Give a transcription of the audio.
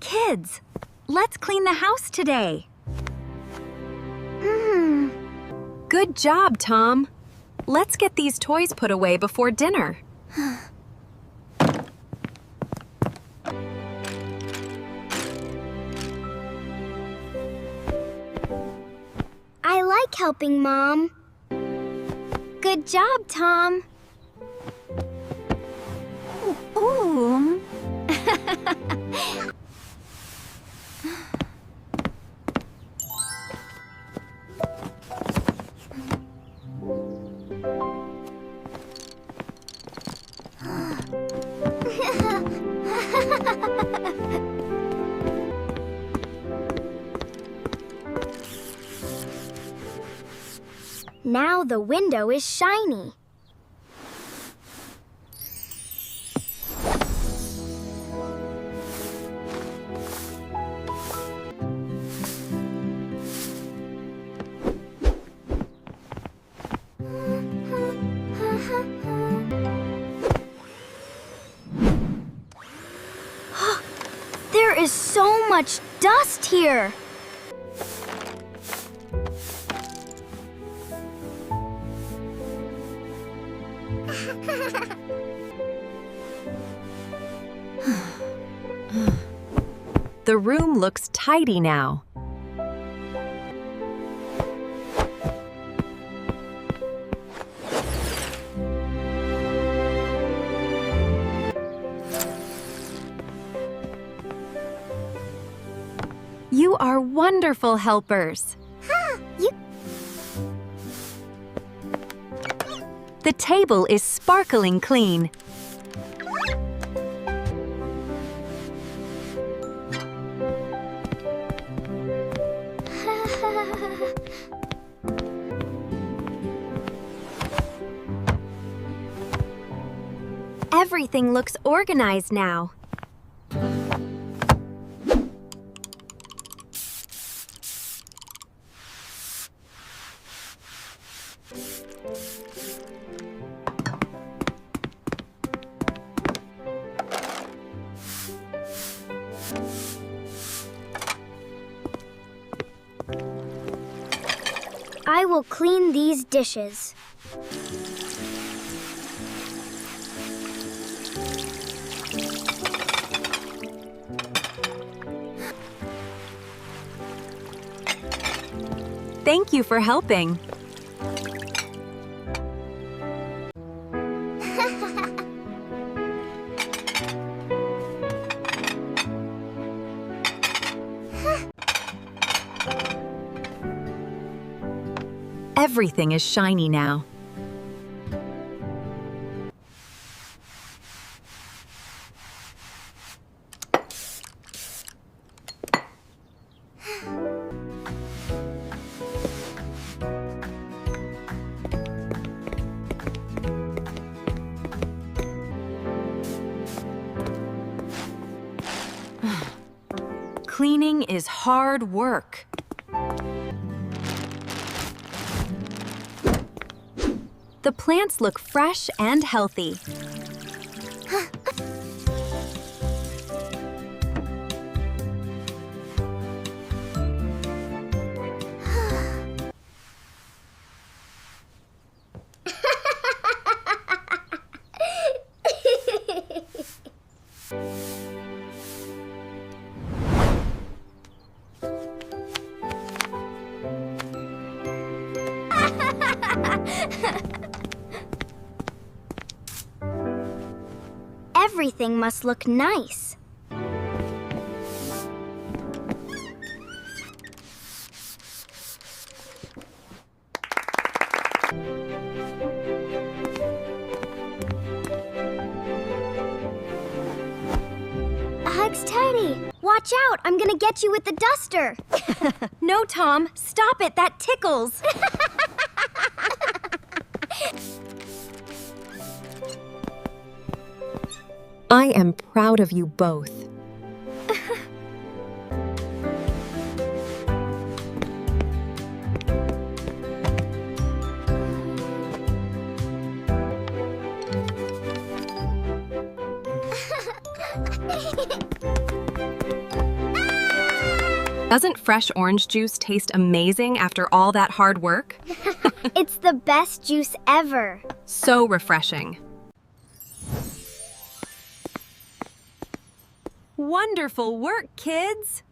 Kids, let's clean the house today. Good job, Tom. Let's get these toys put away before dinner. I like helping, Mom. Good job, Tom. Ooh. Now the window is shiny. There is so much dust here. The room looks tidy now. You are wonderful helpers. The table is sparkling clean. Everything looks organized now. I will clean these dishes. Thank you for helping. Everything is shiny now. Cleaning is hard work. The plants look fresh and healthy. Everything must look nice. Hugs tidy. Watch out, I'm gonna get you with the duster. No, Tom, stop it, that tickles. I am proud of you both. Doesn't fresh orange juice taste amazing after all that hard work? It's the best juice ever. So refreshing. Wonderful work, kids!